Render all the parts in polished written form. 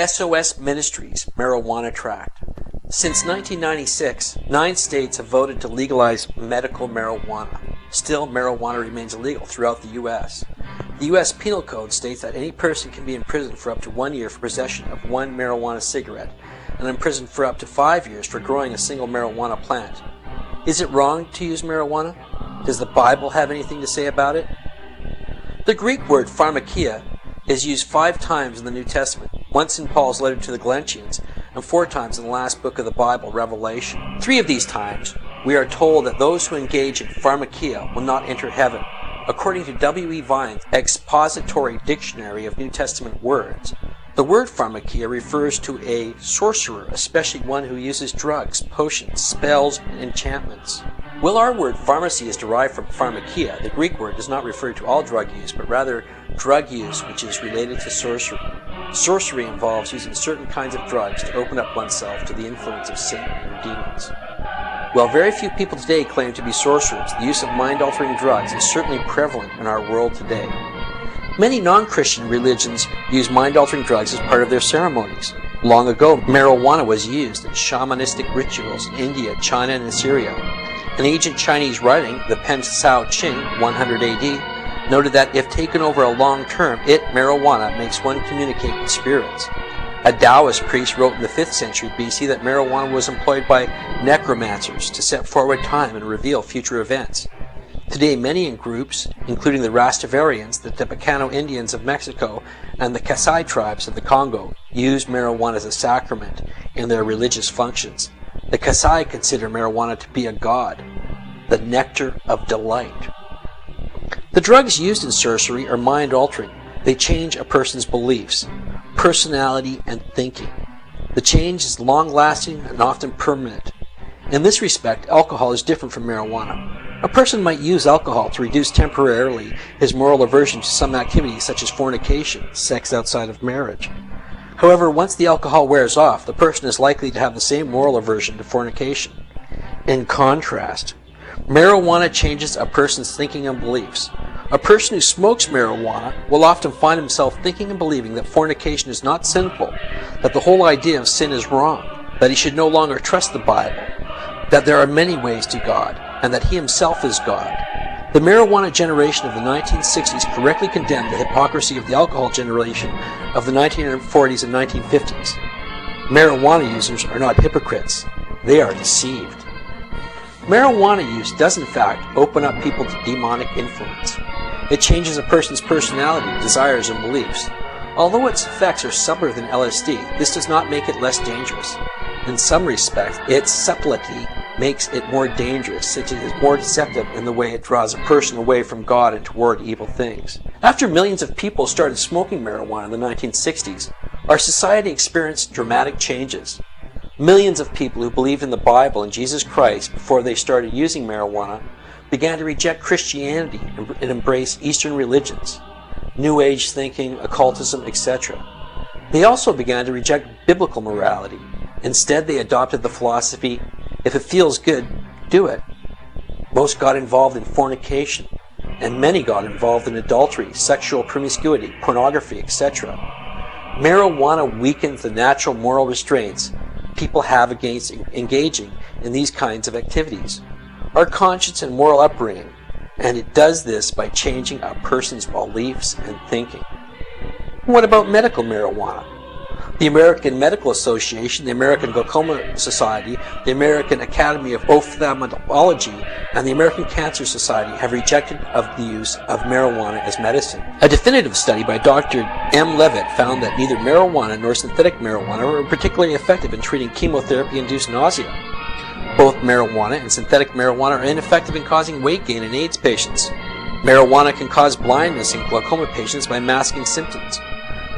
SOS Ministries Marijuana Tract. Since 1996, 9 states have voted to legalize medical marijuana. Still, marijuana remains illegal throughout the U.S. The U.S. Penal Code states that any person can be imprisoned for up to 1 year for possession of 1 marijuana cigarette and imprisoned for up to 5 years for growing a single marijuana plant. Is it wrong to use marijuana? Does the Bible have anything to say about it? The Greek word pharmakia is used 5 times in the New Testament, once in Paul's letter to the Galatians, and 4 times in the last book of the Bible, Revelation. 3 of these times, we are told that those who engage in pharmakia will not enter heaven. According to W.E. Vine's Expository Dictionary of New Testament Words, the word pharmakia refers to a sorcerer, especially one who uses drugs, potions, spells, and enchantments. While our word pharmacy is derived from pharmakia, the Greek word does not refer to all drug use, but rather drug use which is related to sorcery. Sorcery involves using certain kinds of drugs to open up oneself to the influence of Satan or demons. While very few people today claim to be sorcerers, the use of mind-altering drugs is certainly prevalent in our world today. Many non-Christian religions use mind-altering drugs as part of their ceremonies. Long ago, marijuana was used in shamanistic rituals in India, China, and Assyria. An ancient Chinese writing, the Pen Cao Qing, 100 AD, noted that if taken over a long term, marijuana, makes one communicate with spirits. A Taoist priest wrote in the 5th century BC that marijuana was employed by necromancers to set forward time and reveal future events. Today, many in groups, including the Rastafarians, the Tepecano Indians of Mexico, and the Kasai tribes of the Congo, use marijuana as a sacrament in their religious functions. The Kasai consider marijuana to be a god, the nectar of delight. The drugs used in sorcery are mind-altering. They change a person's beliefs, personality, and thinking. The change is long-lasting and often permanent. In this respect, alcohol is different from marijuana. A person might use alcohol to reduce temporarily his moral aversion to some activities such as fornication, sex outside of marriage. However, once the alcohol wears off, the person is likely to have the same moral aversion to fornication. In contrast, marijuana changes a person's thinking and beliefs. A person who smokes marijuana will often find himself thinking and believing that fornication is not sinful, that the whole idea of sin is wrong, that he should no longer trust the Bible, that there are many ways to God, and that he himself is God. The marijuana generation of the 1960s correctly condemned the hypocrisy of the alcohol generation of the 1940s and 1950s. Marijuana users are not hypocrites. They are deceived. Marijuana use does in fact open up people to demonic influence. It changes a person's personality, desires, and beliefs. Although its effects are subtler than LSD, this does not make it less dangerous. In some respects, its subtlety makes it more dangerous, since it is more deceptive in the way it draws a person away from God and toward evil things. After millions of people started smoking marijuana in the 1960s, our society experienced dramatic changes. Millions of people who believed in the Bible and Jesus Christ before they started using marijuana began to reject Christianity and embrace Eastern religions, New Age thinking, occultism, etc. They also began to reject biblical morality. Instead, they adopted the philosophy, if it feels good, do it. Most got involved in fornication, and many got involved in adultery, sexual promiscuity, pornography, etc. Marijuana weakens the natural moral restraints people have against engaging in these kinds of activities, our conscience and moral upbringing, and it does this by changing a person's beliefs and thinking. What about medical marijuana? The American Medical Association, the American Glaucoma Society, the American Academy of Ophthalmology, and the American Cancer Society have rejected the use of marijuana as medicine. A definitive study by Dr. M. Levitt found that neither marijuana nor synthetic marijuana were particularly effective in treating chemotherapy-induced nausea. Both marijuana and synthetic marijuana are ineffective in causing weight gain in AIDS patients. Marijuana can cause blindness in glaucoma patients by masking symptoms.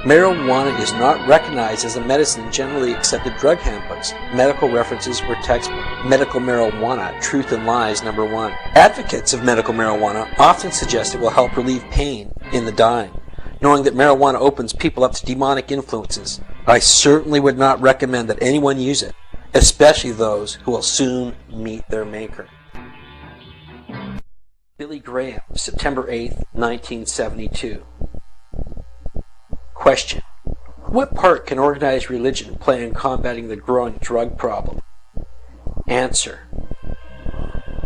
Marijuana is not recognized as a medicine in generally accepted drug handbooks, medical references, or textbooks. Medical marijuana, Truth and Lies, number 1. Advocates of medical marijuana often suggest it will help relieve pain in the dying, knowing that marijuana opens people up to demonic influences. I certainly would not recommend that anyone use it, especially those who will soon meet their maker. Billy Graham, September 8, 1972. Question: what part can organized religion play in combating the growing drug problem? Answer.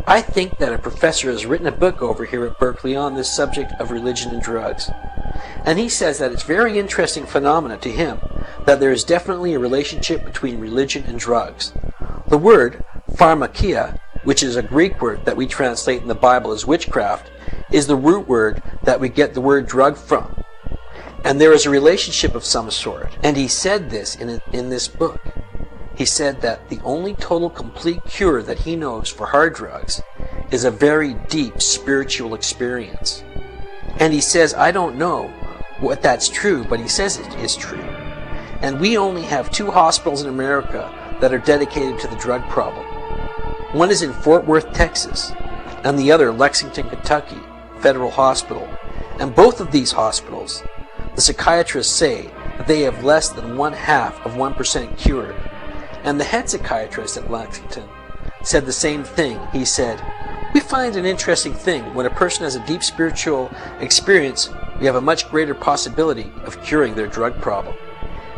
I think that a professor has written a book over here at Berkeley on this subject of religion and drugs. And he says that it's a very interesting phenomena to him that there is definitely a relationship between religion and drugs. The word pharmakia, which is a Greek word that we translate in the Bible as witchcraft, is the root word that we get the word drug from. And there is a relationship of some sort. And he said this in this book. He said that the only total complete cure that he knows for hard drugs is a very deep spiritual experience. And he says, I don't know what that's true, but he says it is true. And we only have 2 hospitals in America that are dedicated to the drug problem. One is in Fort Worth, Texas, and the other Lexington, Kentucky Federal Hospital. And both of these hospitals, the psychiatrists say that they have less than 0.5% cured. And the head psychiatrist at Lexington said the same thing. He said, we find an interesting thing. When a person has a deep spiritual experience, we have a much greater possibility of curing their drug problem.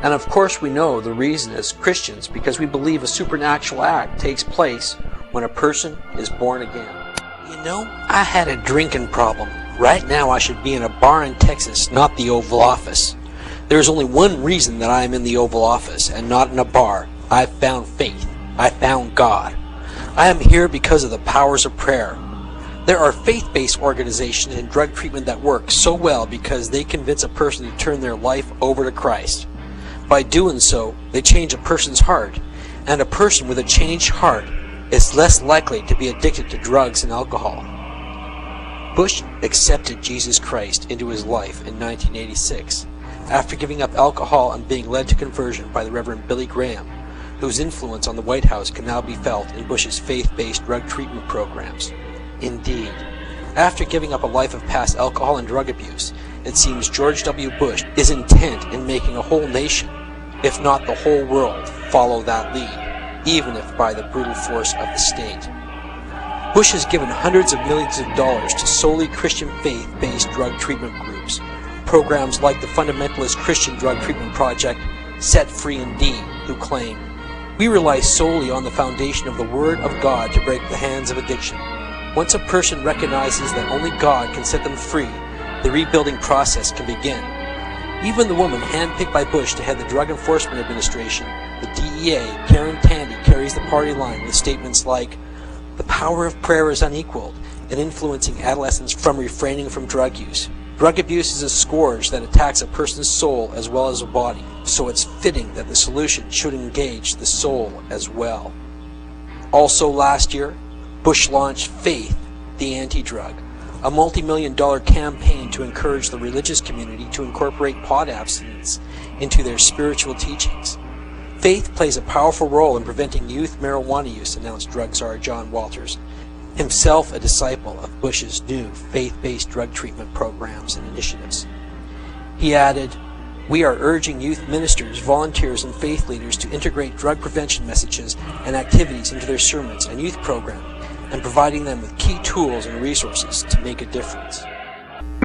And of course we know the reason as Christians because we believe a supernatural act takes place when a person is born again. You know, I had a drinking problem. Right now I should be in a bar in Texas, not the Oval Office. There is only one reason that I am in the Oval Office and not in a bar. I found faith. I found God. I am here because of the powers of prayer. There are faith-based organizations in drug treatment that work so well because they convince a person to turn their life over to Christ. By doing so, they change a person's heart, and a person with a changed heart is less likely to be addicted to drugs and alcohol. Bush accepted Jesus Christ into his life in 1986 after giving up alcohol and being led to conversion by the Reverend Billy Graham, whose influence on the White House can now be felt in Bush's faith-based drug treatment programs. Indeed, after giving up a life of past alcohol and drug abuse, it seems George W. Bush is intent in making a whole nation, if not the whole world, follow that lead, even if by the brutal force of the state. Bush has given hundreds of millions of dollars to solely Christian faith-based drug treatment groups, programs like the fundamentalist Christian drug treatment project Set Free Indeed, who claim, we rely solely on the foundation of the Word of God to break the hands of addiction. Once a person recognizes that only God can set them free, the rebuilding process can begin. Even the woman handpicked by Bush to head the Drug Enforcement Administration, the DEA, Karen Tandy, carries the party line with statements like, the power of prayer is unequaled in influencing adolescents from refraining from drug use. Drug abuse is a scourge that attacks a person's soul as well as a body, so it's fitting that the solution should engage the soul as well. Also last year, Bush launched Faith, the Anti-Drug, a multi-million-dollar campaign to encourage the religious community to incorporate pot abstinence into their spiritual teachings. Faith plays a powerful role in preventing youth marijuana use, announced drug czar John Walters, himself a disciple of Bush's new faith-based drug treatment programs and initiatives. He added, we are urging youth ministers, volunteers, and faith leaders to integrate drug prevention messages and activities into their sermons and youth programming, and providing them with key tools and resources to make a difference.